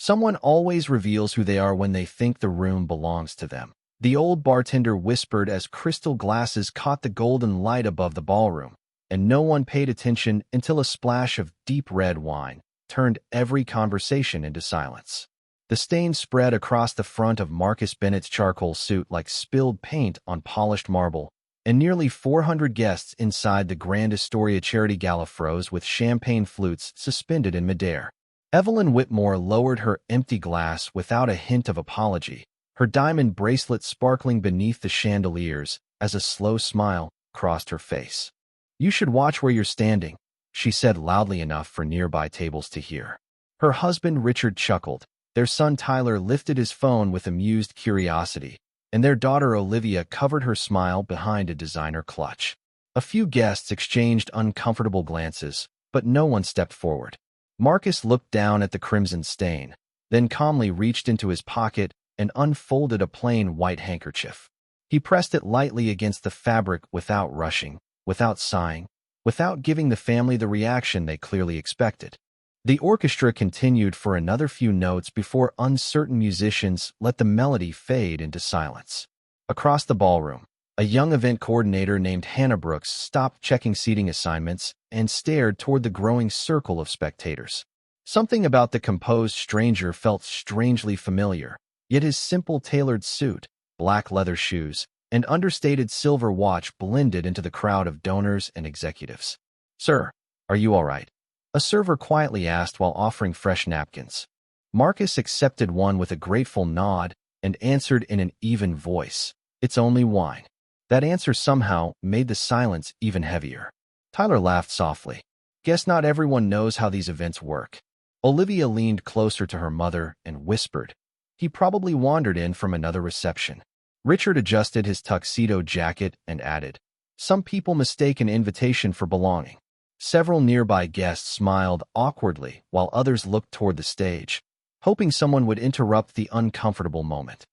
Someone always reveals who they are when they think the room belongs to them. The old bartender whispered as crystal glasses caught the golden light above the ballroom, and no one paid attention until a splash of deep red wine turned every conversation into silence. The stain spread across the front of Marcus Bennett's charcoal suit like spilled paint on polished marble, and nearly 400 guests inside the Grand Astoria Charity Gala froze with champagne flutes suspended in midair. Evelyn Whitmore lowered her empty glass without a hint of apology, her diamond bracelet sparkling beneath the chandeliers as a slow smile crossed her face. "You should watch where you're standing," she said loudly enough for nearby tables to hear. Her husband Richard chuckled, their son Tyler lifted his phone with amused curiosity, and their daughter Olivia covered her smile behind a designer clutch. A few guests exchanged uncomfortable glances, but no one stepped forward. Marcus looked down at the crimson stain, then calmly reached into his pocket and unfolded a plain white handkerchief. He pressed it lightly against the fabric without rushing, without sighing, without giving the family the reaction they clearly expected. The orchestra continued for another few notes before uncertain musicians let the melody fade into silence. Across the ballroom, a young event coordinator named Hannah Brooks stopped checking seating assignments and stared toward the growing circle of spectators. Something about the composed stranger felt strangely familiar, yet his simple tailored suit, black leather shoes, and understated silver watch blended into the crowd of donors and executives. "Sir, are you all right?" a server quietly asked while offering fresh napkins. Marcus accepted one with a grateful nod and answered in an even voice, "It's only wine." That answer somehow made the silence even heavier. Tyler laughed softly. "Guess not everyone knows how these events work." Olivia leaned closer to her mother and whispered, "He probably wandered in from another reception." Richard adjusted his tuxedo jacket and added, "Some people mistake an invitation for belonging." Several nearby guests smiled awkwardly while others looked toward the stage, hoping someone would interrupt the uncomfortable moment.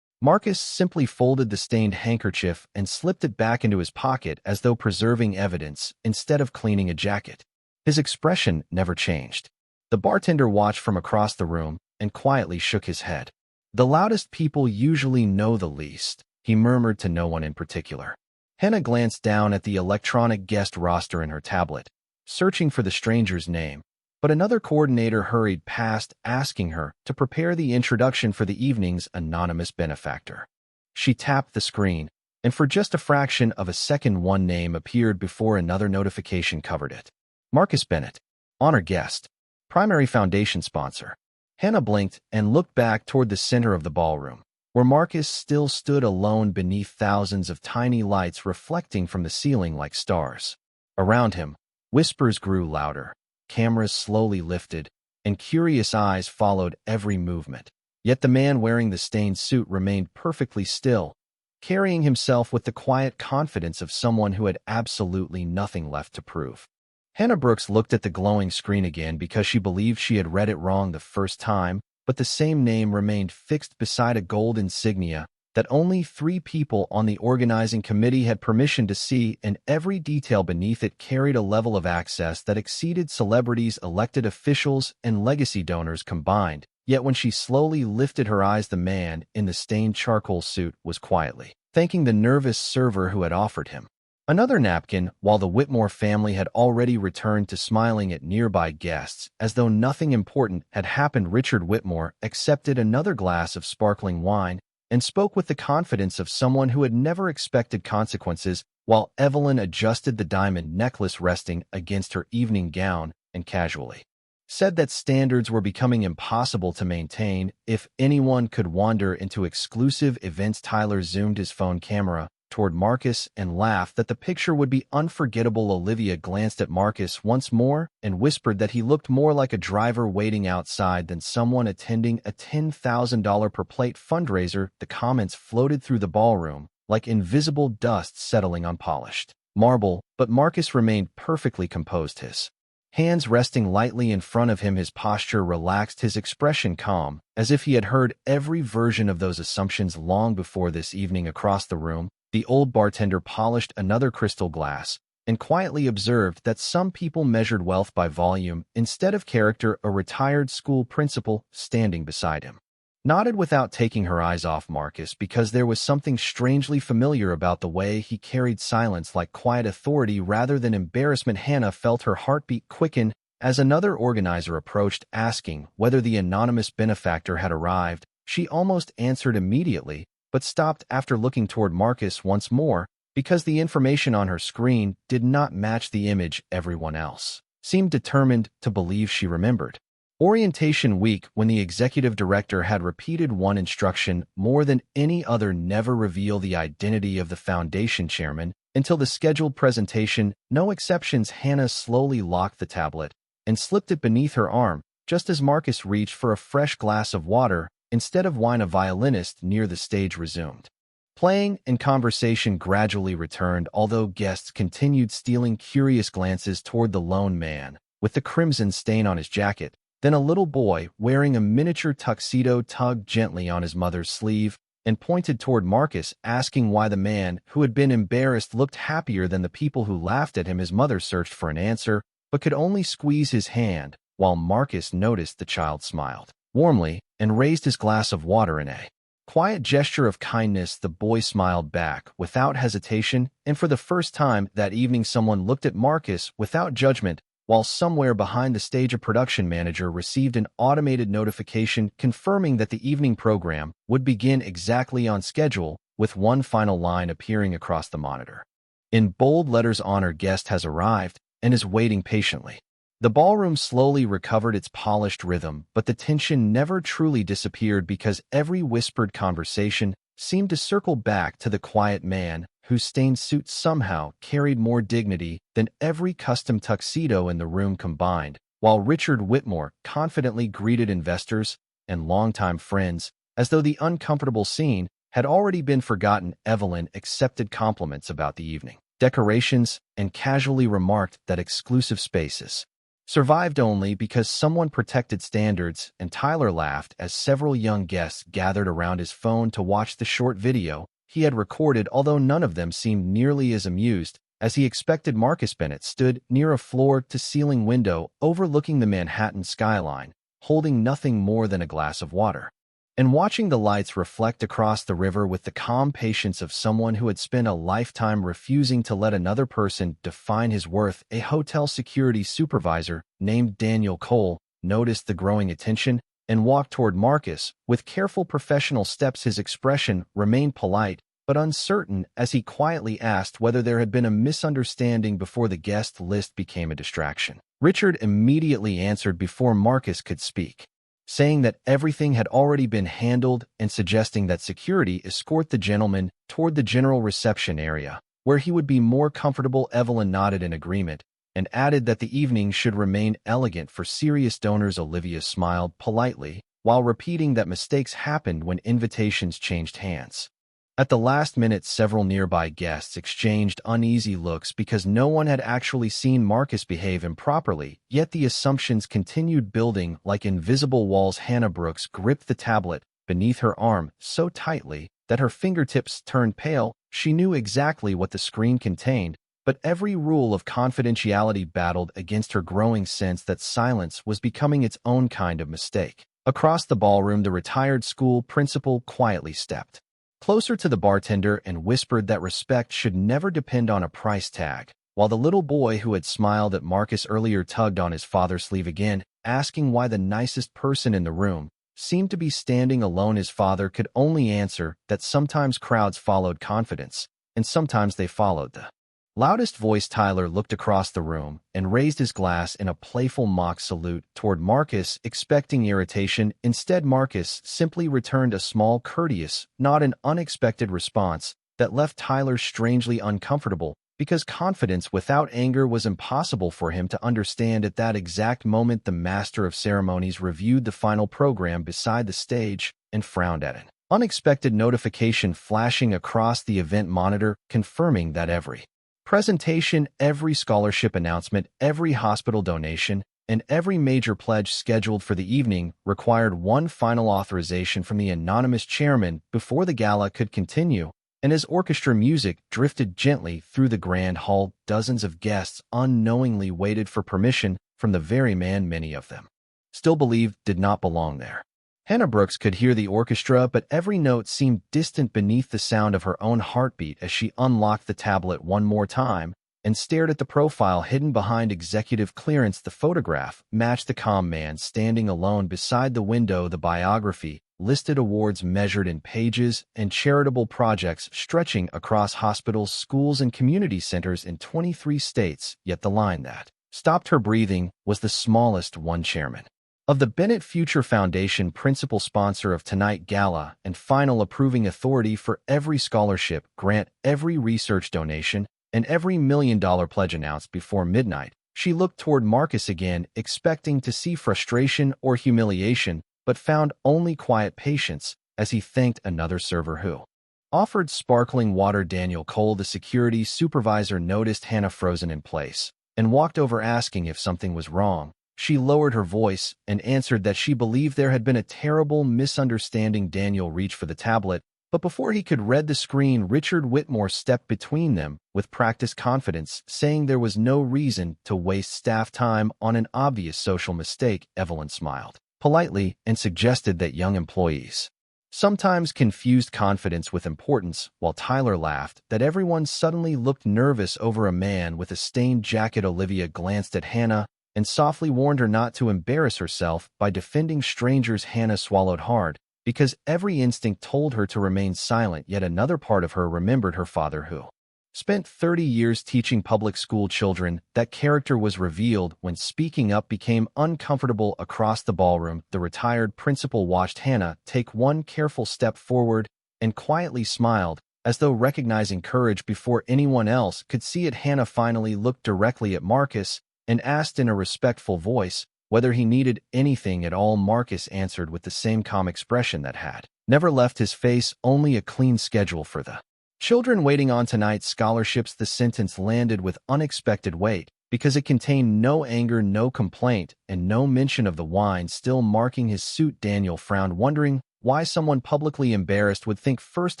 Marcus simply folded the stained handkerchief and slipped it back into his pocket as though preserving evidence instead of cleaning a jacket. His expression never changed. The bartender watched from across the room and quietly shook his head. "The loudest people usually know the least," he murmured to no one in particular. Hannah glanced down at the electronic guest roster in her tablet, searching for the stranger's name, but another coordinator hurried past asking her to prepare the introduction for the evening's anonymous benefactor. She tapped the screen, and for just a fraction of a second one name appeared before another notification covered it. Marcus Bennett, honor guest, primary foundation sponsor. Hannah blinked and looked back toward the center of the ballroom, where Marcus still stood alone beneath thousands of tiny lights reflecting from the ceiling like stars. Around him, whispers grew louder, cameras slowly lifted, and curious eyes followed every movement. Yet the man wearing the stained suit remained perfectly still, carrying himself with the quiet confidence of someone who had absolutely nothing left to prove. Hannah Brooks looked at the glowing screen again because she believed she had read it wrong the first time, but the same name remained fixed beside a gold insignia that only 3 people on the organizing committee had permission to see, and every detail beneath it carried a level of access that exceeded celebrities, elected officials, and legacy donors combined. Yet when she slowly lifted her eyes, the man in the stained charcoal suit was quietly thanking the nervous server who had offered him another napkin, while the Whitmore family had already returned to smiling at nearby guests as though nothing important had happened. Richard Whitmore accepted another glass of sparkling wine and spoke with the confidence of someone who had never expected consequences, while Evelyn adjusted the diamond necklace resting against her evening gown and casually said that standards were becoming impossible to maintain if anyone could wander into exclusive events. Tyler zoomed his phone camera toward Marcus and laughed that the picture would be unforgettable. Olivia glanced at Marcus once more and whispered that he looked more like a driver waiting outside than someone attending a $10,000 per plate fundraiser. The comments floated through the ballroom like invisible dust settling on polished marble, but Marcus remained perfectly composed, his hands resting lightly in front of him, his posture relaxed, his expression calm, as if he had heard every version of those assumptions long before this evening. Across the room, the old bartender polished another crystal glass, and quietly observed that some people measured wealth by volume instead of character. A retired school principal, standing beside him, nodded without taking her eyes off Marcus because there was something strangely familiar about the way he carried silence like quiet authority rather than embarrassment. Hannah felt her heartbeat quicken as another organizer approached, asking whether the anonymous benefactor had arrived. She almost answered immediately, but stopped after looking toward Marcus once more because the information on her screen did not match the image everyone else seemed determined to believe she remembered. Orientation week, when the executive director had repeated one instruction more than any other: never reveal the identity of the foundation chairman until the scheduled presentation. No exceptions. Hannah slowly locked the tablet and slipped it beneath her arm just as Marcus reached for a fresh glass of water instead of wine. A violinist near the stage resumed playing, and conversation gradually returned, although guests continued stealing curious glances toward the lone man with the crimson stain on his jacket. Then a little boy wearing a miniature tuxedo tugged gently on his mother's sleeve and pointed toward Marcus, asking why the man who had been embarrassed looked happier than the people who laughed at him. His mother searched for an answer, but could only squeeze his hand, while Marcus noticed the child smiled warmly and raised his glass of water in a quiet gesture of kindness. The boy smiled back without hesitation, and for the first time that evening someone looked at Marcus without judgment. While somewhere behind the stage, a production manager received an automated notification confirming that the evening program would begin exactly on schedule, with one final line appearing across the monitor. In bold letters, "Honor guest has arrived and is waiting patiently." The ballroom slowly recovered its polished rhythm, but the tension never truly disappeared because every whispered conversation seemed to circle back to the quiet man whose stained suit somehow carried more dignity than every custom tuxedo in the room combined. While Richard Whitmore confidently greeted investors and longtime friends as though the uncomfortable scene had already been forgotten, Evelyn accepted compliments about the evening decorations and casually remarked that exclusive spaces survived only because someone protected standards, and Tyler laughed as several young guests gathered around his phone to watch the short video he had recorded, although none of them seemed nearly as amused as he expected. Marcus Bennett stood near a floor-to-ceiling window overlooking the Manhattan skyline, holding nothing more than a glass of water, and watching the lights reflect across the river with the calm patience of someone who had spent a lifetime refusing to let another person define his worth. A hotel security supervisor named Daniel Cole noticed the growing attention and walked toward Marcus with careful professional steps. His expression remained polite but uncertain as he quietly asked whether there had been a misunderstanding before the guest list became a distraction. Richard immediately answered before Marcus could speak, saying that everything had already been handled and suggesting that security escort the gentleman toward the general reception area, where he would be more comfortable. Evelyn nodded in agreement and added that the evening should remain elegant for serious donors. Olivia smiled politely while repeating that mistakes happened when invitations changed hands. At the last minute, several nearby guests exchanged uneasy looks because no one had actually seen Marcus behave improperly, yet the assumptions continued building like invisible walls. Hannah Brooks gripped the tablet beneath her arm so tightly that her fingertips turned pale. She knew exactly what the screen contained, but every rule of confidentiality battled against her growing sense that silence was becoming its own kind of mistake. Across the ballroom, the retired school principal quietly stepped closer to the bartender and whispered that respect should never depend on a price tag, while the little boy who had smiled at Marcus earlier tugged on his father's sleeve again, asking why the nicest person in the room seemed to be standing alone. His father could only answer that sometimes crowds followed confidence, and sometimes they followed the loudest voice. Tyler looked across the room and raised his glass in a playful mock salute toward Marcus, expecting irritation. Instead, Marcus simply returned a small, courteous, not an unexpected response that left Tyler strangely uncomfortable, because confidence without anger was impossible for him to understand. At that exact moment, the master of ceremonies reviewed the final program beside the stage and frowned at an unexpected notification flashing across the event monitor, confirming that every presentation, every scholarship announcement, every hospital donation, and every major pledge scheduled for the evening required one final authorization from the anonymous chairman before the gala could continue. and as orchestra music drifted gently through the grand hall, dozens of guests unknowingly waited for permission from the very man many of them still believed did not belong there. Hannah Brooks could hear the orchestra, but every note seemed distant beneath the sound of her own heartbeat as she unlocked the tablet one more time and stared at the profile hidden behind executive clearance. The photograph matched the calm man standing alone beside the window. The biography listed awards measured in pages and charitable projects stretching across hospitals, schools, and community centers in 23 states, yet the line that stopped her breathing was the smallest one: chairman of the Bennett Future Foundation, principal sponsor of tonight's gala, and final approving authority for every scholarship grant, every research donation, and every $1 million pledge announced before midnight. She looked toward Marcus again, expecting to see frustration or humiliation, but found only quiet patience as he thanked another server who offered sparkling water. Daniel Cole, the security supervisor, noticed Hannah frozen in place and walked over asking if something was wrong. She lowered her voice and answered that she believed there had been a terrible misunderstanding. Daniel reached for the tablet, but before he could read the screen, Richard Whitmore stepped between them with practiced confidence, saying there was no reason to waste staff time on an obvious social mistake. Evelyn smiled politely and suggested that young employees sometimes confused confidence with importance, while Tyler laughed that everyone suddenly looked nervous over a man with a stained jacket. Olivia glanced at Hannah and softly warned her not to embarrass herself by defending strangers. Hannah swallowed hard, because every instinct told her to remain silent, yet another part of her remembered her father, who spent 30 years teaching public school children. That character was revealed when speaking up became uncomfortable. Across the ballroom, the retired principal watched Hannah take one careful step forward and quietly smiled, as though recognizing courage before anyone else could see it. Hannah finally looked directly at Marcus and asked in a respectful voice whether he needed anything at all. Marcus answered with the same calm expression that had never left his face: only a clean schedule for the children waiting on tonight's scholarships. The sentence landed with unexpected weight because it contained no anger, no complaint, and no mention of the wine still marking his suit. Daniel frowned, wondering why someone publicly embarrassed would think first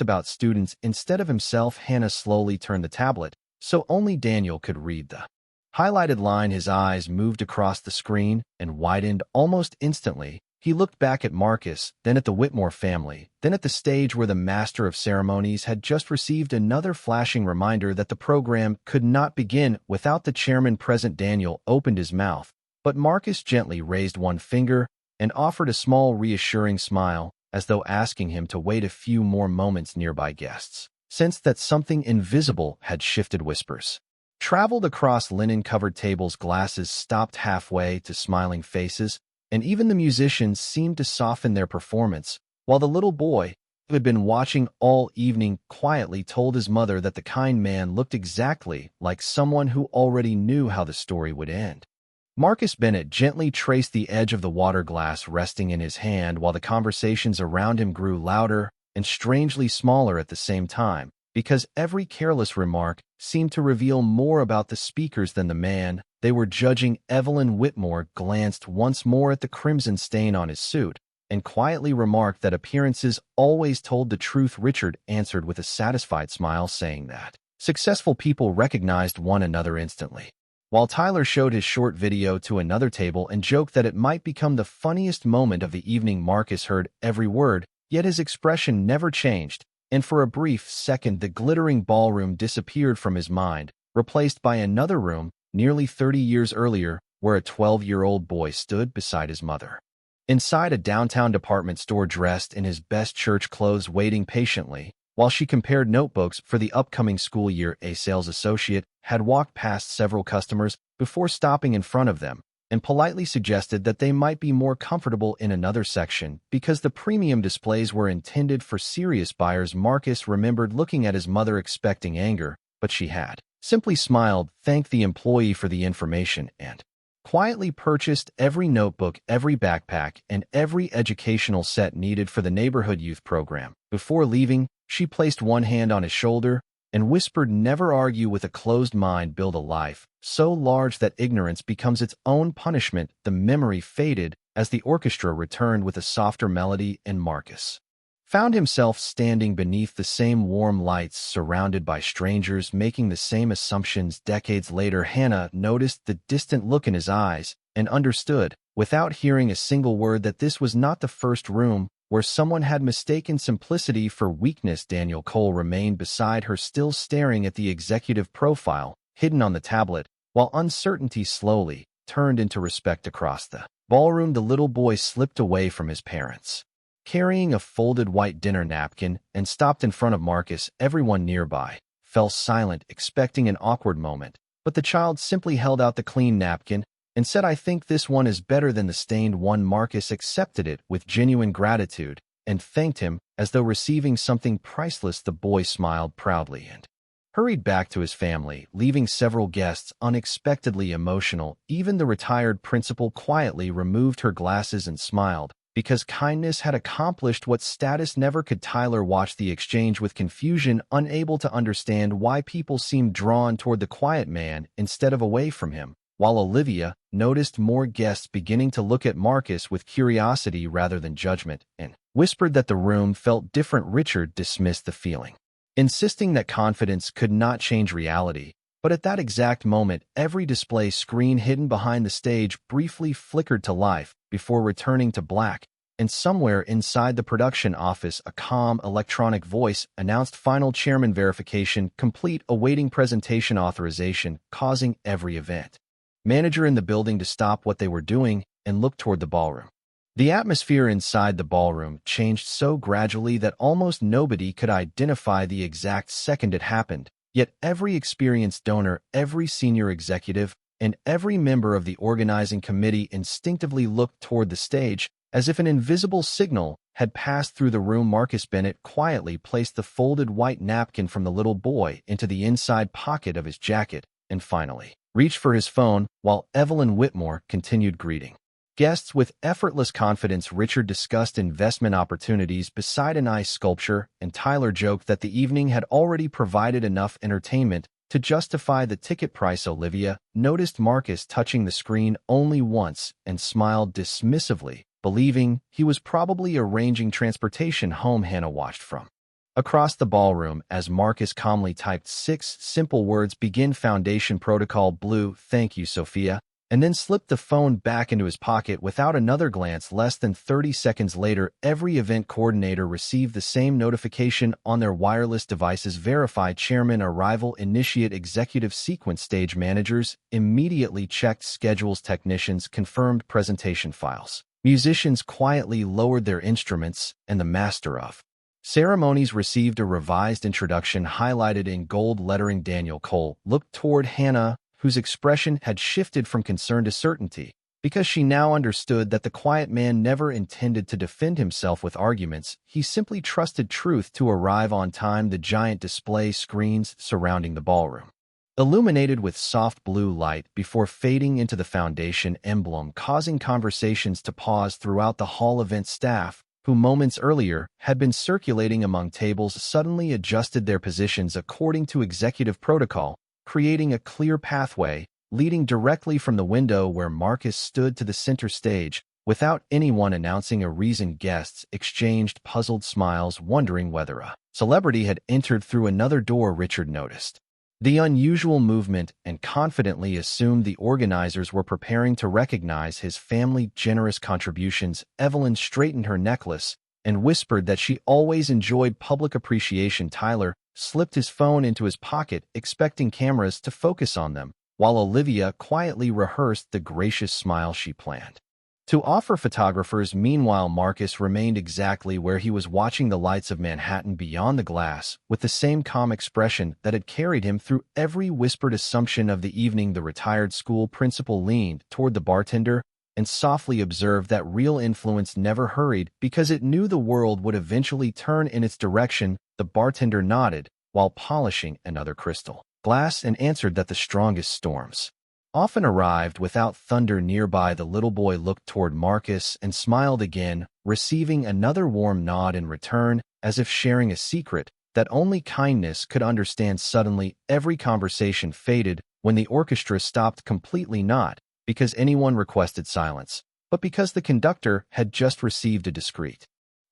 about students instead of himself. Hannah slowly turned the tablet so only Daniel could read the highlighted line. His eyes moved across the screen and widened almost instantly. He looked back at Marcus, then at the Whitmore family, then at the stage where the master of ceremonies had just received another flashing reminder that the program could not begin without the chairman present. Daniel opened his mouth, but Marcus gently raised one finger and offered a small reassuring smile, as though asking him to wait a few more moments. Nearby guests sensed that something invisible had shifted. Whispers traveled across linen-covered tables, glasses stopped halfway to smiling faces, and even the musicians seemed to soften their performance, while the little boy, who had been watching all evening, quietly told his mother that the kind man looked exactly like someone who already knew how the story would end. Marcus Bennett gently traced the edge of the water glass resting in his hand, while the conversations around him grew louder and strangely smaller at the same time, because every careless remark seemed to reveal more about the speakers than the man they were judging. Evelyn Whitmore glanced once more at the crimson stain on his suit and quietly remarked that appearances always told the truth. Richard answered with a satisfied smile, saying that successful people recognized one another instantly, while Tyler showed his short video to another table and joked that it might become the funniest moment of the evening. Marcus heard every word, yet his expression never changed, and for a brief second the glittering ballroom disappeared from his mind, replaced by another room nearly 30 years earlier, where a 12-year-old boy stood beside his mother inside a downtown department store, dressed in his best church clothes, waiting patiently while she compared notebooks for the upcoming school year. A sales associate had walked past several customers before stopping in front of them and politely suggested that they might be more comfortable in another section because the premium displays were intended for serious buyers. Marcus remembered looking at his mother expecting anger, but she had simply smiled, thanked the employee for the information, and quietly purchased every notebook, every backpack, and every educational set needed for the neighborhood youth program. Before leaving, she placed one hand on his shoulder and whispered, "Never argue with a closed mind, build a life so large that ignorance becomes its own punishment." The memory faded as the orchestra returned with a softer melody, and Marcus found himself standing beneath the same warm lights, surrounded by strangers making the same assumptions. Decades later, Hannah noticed the distant look in his eyes and understood, without hearing a single word, that this was not the first room where someone had mistaken simplicity for weakness. Daniel Cole remained beside her, still staring at the executive profile hidden on the tablet, while uncertainty slowly turned into respect. Across the ballroom, the little boy slipped away from his parents, carrying a folded white dinner napkin, and stopped in front of Marcus. Everyone nearby fell silent, expecting an awkward moment, but the child simply held out the clean napkin and said, "I think this one is better than the stained one." Marcus accepted it with genuine gratitude and thanked him as though receiving something priceless. The boy smiled proudly and hurried back to his family, leaving several guests unexpectedly emotional. Even the retired principal quietly removed her glasses and smiled, because kindness had accomplished what status never could. Tyler watched the exchange with confusion, unable to understand why people seemed drawn toward the quiet man instead of away from him, while Olivia noticed more guests beginning to look at Marcus with curiosity rather than judgment, and whispered that the room felt different. Richard dismissed the feeling, insisting that confidence could not change reality. But at that exact moment, every display screen hidden behind the stage briefly flickered to life before returning to black, and somewhere inside the production office, a calm electronic voice announced final chairman verification complete, awaiting presentation authorization, causing every event manager in the building to stop what they were doing and look toward the ballroom. The atmosphere inside the ballroom changed so gradually that almost nobody could identify the exact second it happened. Yet every experienced donor, every senior executive, and every member of the organizing committee instinctively looked toward the stage, as if an invisible signal had passed through the room. Marcus Bennett quietly placed the folded white napkin from the little boy into the inside pocket of his jacket and finally reached for his phone, while Evelyn Whitmore continued greeting guests with effortless confidence. Richard discussed investment opportunities beside an ice sculpture, and Tyler joked that the evening had already provided enough entertainment to justify the ticket price. Olivia noticed Marcus touching the screen only once and smiled dismissively, believing he was probably arranging transportation home. Hannah watched from across the ballroom as Marcus calmly typed 6 simple words: "Begin foundation protocol blue, thank you, Sophia," and then slipped the phone back into his pocket without another glance. Less than 30 seconds later, every event coordinator received the same notification on their wireless devices: verified chairman arrival, initiate executive sequence. Stage managers immediately checked schedules, technicians confirmed presentation files, musicians quietly lowered their instruments, and the master of ceremonies received a revised introduction highlighted in gold lettering. Daniel Cole looked toward Hannah, whose expression had shifted from concern to certainty, because she now understood that the quiet man never intended to defend himself with arguments. He simply trusted truth to arrive on time. The giant display screens surrounding the ballroom illuminated with soft blue light before fading into the foundation emblem, causing conversations to pause throughout the hall. Event staff, who moments earlier had been circulating among tables, suddenly adjusted their positions according to executive protocol, creating a clear pathway leading directly from the window where Marcus stood to the center stage. Without anyone announcing a reason, guests exchanged puzzled smiles, wondering whether a celebrity had entered through another door. Richard noticed the unusual movement and confidently assumed the organizers were preparing to recognize his family's generous contributions. Evelyn straightened her necklace and whispered that she always enjoyed public appreciation. Tyler slipped his phone into his pocket, expecting cameras to focus on them, while Olivia quietly rehearsed the gracious smile she planned to offer photographers. Meanwhile, Marcus remained exactly where he was, watching the lights of Manhattan beyond the glass, with the same calm expression that had carried him through every whispered assumption of the evening. The retired school principal leaned toward the bartender and softly observed that real influence never hurried because it knew the world would eventually turn in its direction. The bartender nodded while polishing another crystal glass and answered that the strongest storms often arrived without thunder. Nearby, the little boy looked toward Marcus and smiled again, receiving another warm nod in return, as if sharing a secret that only kindness could understand. Suddenly, every conversation faded when the orchestra stopped completely, not because anyone requested silence, but because the conductor had just received a discreet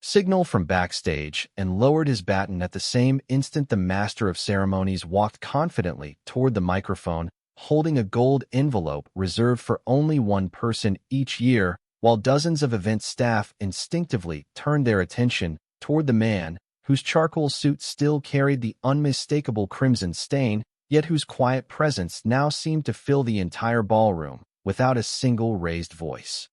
signal from backstage and lowered his baton. At the same instant, the master of ceremonies walked confidently toward the microphone, holding a gold envelope reserved for only one person each year, while dozens of event staff instinctively turned their attention toward the man whose charcoal suit still carried the unmistakable crimson stain, yet whose quiet presence now seemed to fill the entire ballroom without a single raised voice.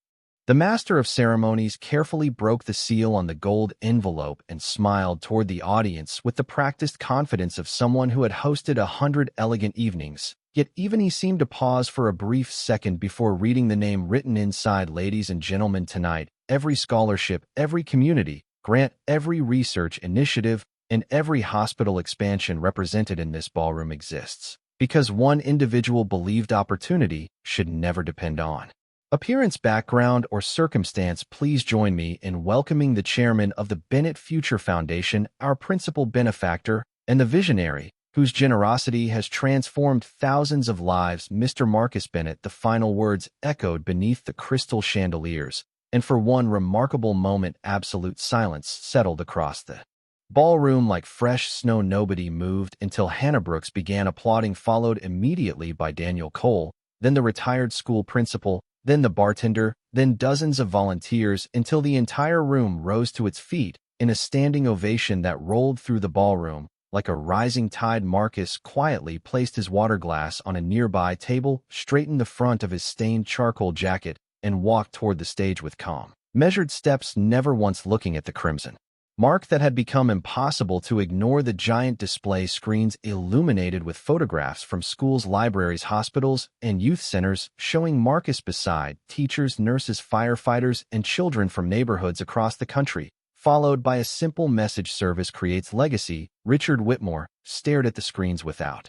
The master of ceremonies carefully broke the seal on the gold envelope and smiled toward the audience with the practiced confidence of someone who had hosted 100 elegant evenings. Yet even he seemed to pause for a brief second before reading the name written inside. Ladies and gentlemen, tonight, every scholarship, every community grant, every research initiative, and every hospital expansion represented in this ballroom exists because one individual believed opportunity should never depend on appearance, background, or circumstance. Please join me in welcoming the chairman of the Bennett Future Foundation, our principal benefactor, and the visionary whose generosity has transformed thousands of lives, Mr. Marcus Bennett. The final words echoed beneath the crystal chandeliers, and for one remarkable moment, absolute silence settled across the ballroom like fresh snow. Nobody moved until Hannah Brooks began applauding, followed immediately by Daniel Cole, then the retired school principal, then the bartender, then dozens of volunteers, until the entire room rose to its feet in a standing ovation that rolled through the ballroom like a rising tide. Marcus quietly placed his water glass on a nearby table, straightened the front of his stained charcoal jacket, and walked toward the stage with calm, measured steps, never once looking at the crimson mark that had become impossible to ignore. The giant display screens illuminated with photographs from schools, libraries, hospitals, and youth centers, showing Marcus beside teachers, nurses, firefighters, and children from neighborhoods across the country, followed by a simple message: service creates legacy. Richard Whitmore stared at the screens without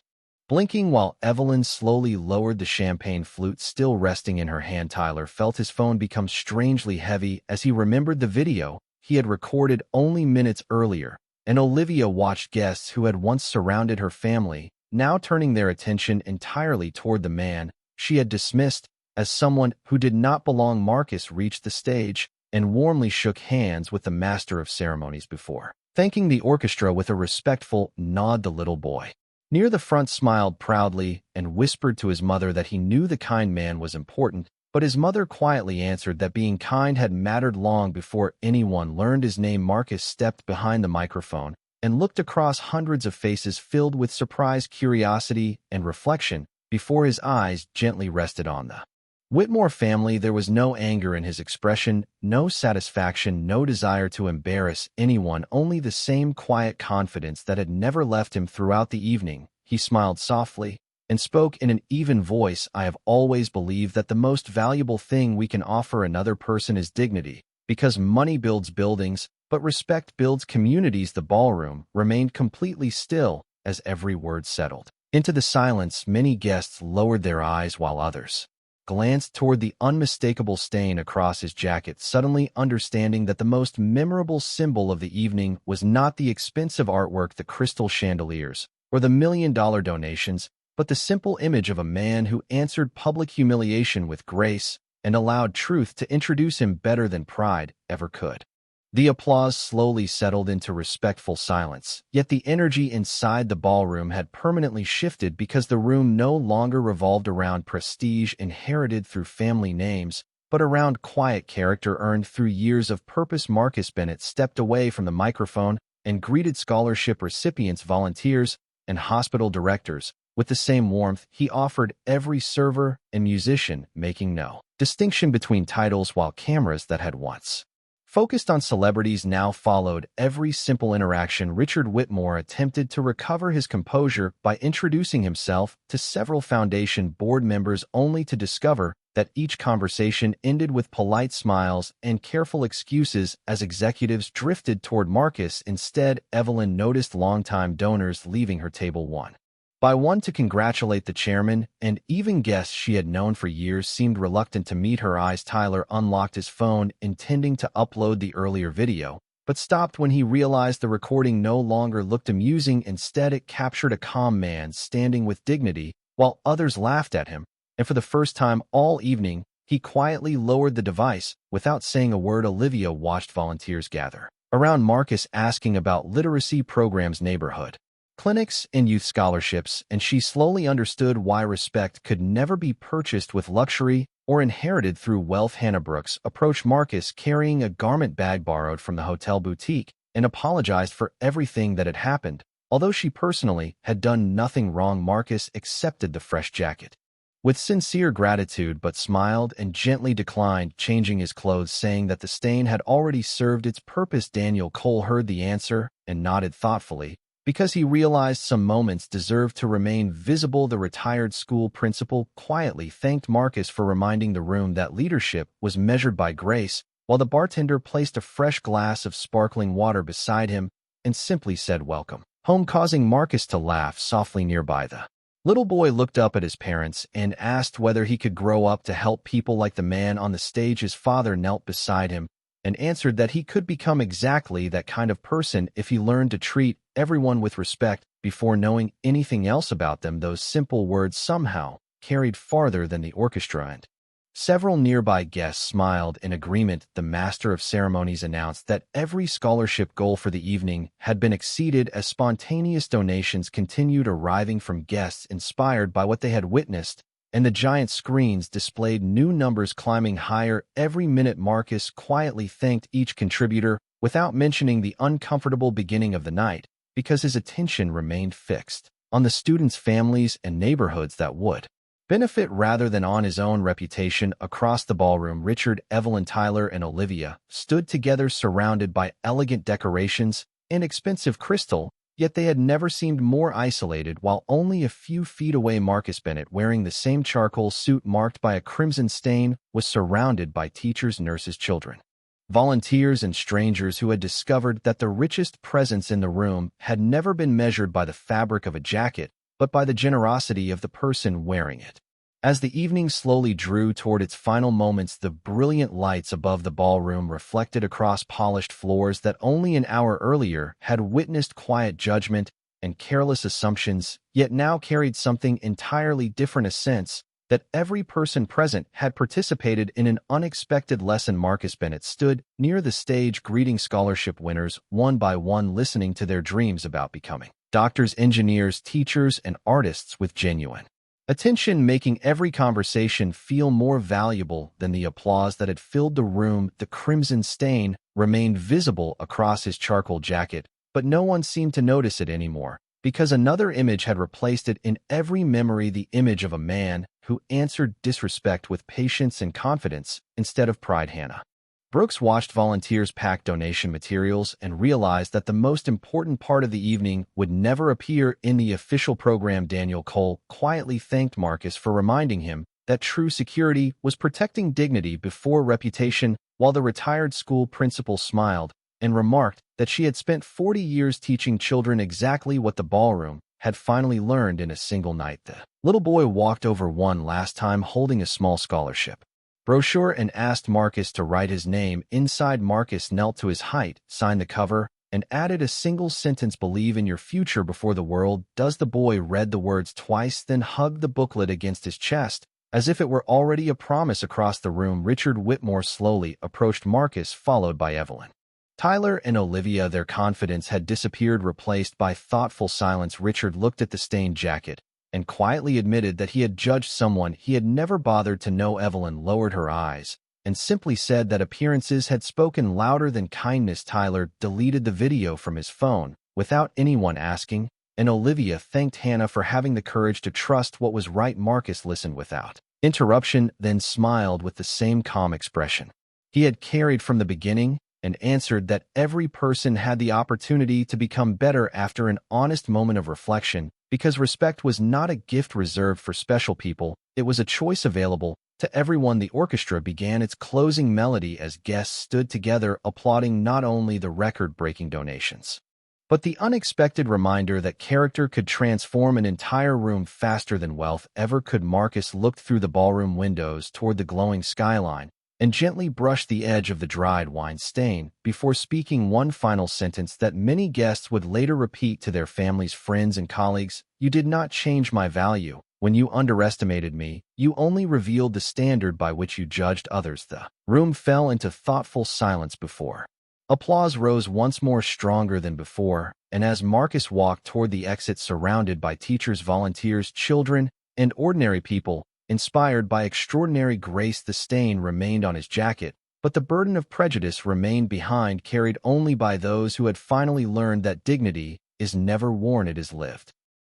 blinking while Evelyn slowly lowered the champagne flute still resting in her hand. Tyler felt his phone become strangely heavy as he remembered the video he had recorded only minutes earlier, and Olivia watched guests who had once surrounded her family, now turning their attention entirely toward the man she had dismissed as someone who did not belong. Marcus reached the stage and warmly shook hands with the master of ceremonies before thanking the orchestra with a respectful nod. The little boy near the front smiled proudly and whispered to his mother that he knew the kind man was important, but his mother quietly answered that being kind had mattered long before anyone learned his name. Marcus stepped behind the microphone and looked across hundreds of faces filled with surprise, curiosity, and reflection before his eyes gently rested on the Whitmore family. There was no anger in his expression, no satisfaction, no desire to embarrass anyone, only the same quiet confidence that had never left him throughout the evening. He smiled softly and spoke in an even voice. I have always believed that the most valuable thing we can offer another person is dignity, because money builds buildings, but respect builds communities. The ballroom remained completely still as every word settled into the silence. Many guests lowered their eyes while others glanced toward the unmistakable stain across his jacket, suddenly understanding that the most memorable symbol of the evening was not the expensive artwork, the crystal chandeliers, or the million-dollar donations, but the simple image of a man who answered public humiliation with grace and allowed truth to introduce him better than pride ever could. The applause slowly settled into respectful silence, yet the energy inside the ballroom had permanently shifted because the room no longer revolved around prestige inherited through family names, but around quiet character earned through years of purpose. Marcus Bennett stepped away from the microphone and greeted scholarship recipients, volunteers, and hospital directors with the same warmth he offered every server and musician, making no distinction between titles, while cameras that had once focused on celebrities now followed every simple interaction. Richard Whitmore attempted to recover his composure by introducing himself to several foundation board members, only to discover that each conversation ended with polite smiles and careful excuses as executives drifted toward Marcus. Instead, Evelyn noticed longtime donors leaving her table one by one to congratulate the chairman, and even guests she had known for years seemed reluctant to meet her eyes. Tyler unlocked his phone, intending to upload the earlier video, but stopped when he realized the recording no longer looked amusing. Instead, it captured a calm man standing with dignity while others laughed at him, and for the first time all evening, he quietly lowered the device without saying a word. Olivia watched volunteers gather around Marcus asking about literacy programs, neighborhood clinics, and youth scholarships, and she slowly understood why respect could never be purchased with luxury or inherited through wealth. Hannah Brooks approached Marcus carrying a garment bag borrowed from the hotel boutique and apologized for everything that had happened. Although she personally had done nothing wrong, Marcus accepted the fresh jacket with sincere gratitude but smiled and gently declined changing his clothes, saying that the stain had already served its purpose. Daniel Cole heard the answer and nodded thoughtfully, because he realized some moments deserved to remain visible. The retired school principal quietly thanked Marcus for reminding the room that leadership was measured by grace, while the bartender placed a fresh glass of sparkling water beside him and simply said welcome home, causing Marcus to laugh softly nearby. The little boy looked up at his parents and asked whether he could grow up to help people like the man on the stage. His father knelt beside him and answered that he could become exactly that kind of person if he learned to treat everyone with respect before knowing anything else about them. Those simple words somehow carried farther than the orchestra, and several nearby guests smiled in agreement. The master of ceremonies announced that every scholarship goal for the evening had been exceeded as spontaneous donations continued arriving from guests inspired by what they had witnessed, and the giant screens displayed new numbers climbing higher every minute. Marcus quietly thanked each contributor without mentioning the uncomfortable beginning of the night, because his attention remained fixed on the students' families and neighborhoods that would benefit rather than on his own reputation. Across the ballroom, Richard, Evelyn, Tyler, and Olivia stood together surrounded by elegant decorations and expensive crystal, yet they had never seemed more isolated. While only a few feet away, Marcus Bennett, wearing the same charcoal suit marked by a crimson stain, was surrounded by teachers, nurses, children, volunteers, and strangers who had discovered that the richest presence in the room had never been measured by the fabric of a jacket, but by the generosity of the person wearing it. As the evening slowly drew toward its final moments, the brilliant lights above the ballroom reflected across polished floors that only an hour earlier had witnessed quiet judgment and careless assumptions, yet now carried something entirely different, a sense that every person present had participated in an unexpected lesson. Marcus Bennett stood near the stage greeting scholarship winners one by one, listening to their dreams about becoming doctors, engineers, teachers, and artists with genuine attention, making every conversation feel more valuable than the applause that had filled the room. The crimson stain remained visible across his charcoal jacket, but no one seemed to notice it anymore, because another image had replaced it in every memory, the image of a man who answered disrespect with patience and confidence instead of pride. Hannah Brooks watched volunteers pack donation materials and realized that the most important part of the evening would never appear in the official program. Daniel Cole quietly thanked Marcus for reminding him that true security was protecting dignity before reputation, while the retired school principal smiled and remarked that she had spent 40 years teaching children exactly what the ballroom had finally learned in a single night. The little boy walked over one last time holding a small scholarship brochure and asked Marcus to write his name inside. Marcus knelt to his height, signed the cover, and added a single sentence, "Believe in your future before the world does." The boy read the words twice, then hugged the booklet against his chest, as if it were already a promise. Across the room, Richard Whitmore slowly approached Marcus, followed by Evelyn, Tyler, and Olivia. Their confidence had disappeared, replaced by thoughtful silence. Richard looked at the stained jacket and quietly admitted that he had judged someone he had never bothered to know. Evelyn lowered her eyes and simply said that appearances had spoken louder than kindness. Tyler deleted the video from his phone without anyone asking, and Olivia thanked Hannah for having the courage to trust what was right. Marcus listened without interruption, then smiled with the same calm expression he had carried from the beginning, and answered that every person had the opportunity to become better. After an honest moment of reflection, because respect was not a gift reserved for special people, it was a choice available to everyone, the orchestra began its closing melody as guests stood together applauding not only the record-breaking donations, but the unexpected reminder that character could transform an entire room faster than wealth ever could. Marcus looked through the ballroom windows toward the glowing skyline and gently brushed the edge of the dried wine stain before speaking one final sentence that many guests would later repeat to their families, friends, and colleagues: "You did not change my value. When you underestimated me, you only revealed the standard by which you judged others." The room fell into thoughtful silence before Applause rose once more stronger than before, and as Marcus walked toward the exit surrounded by teachers, volunteers, children, and ordinary people, inspired by extraordinary grace, the stain remained on his jacket, but the burden of prejudice remained behind, carried only by those who had finally learned that dignity is never worn at his lift.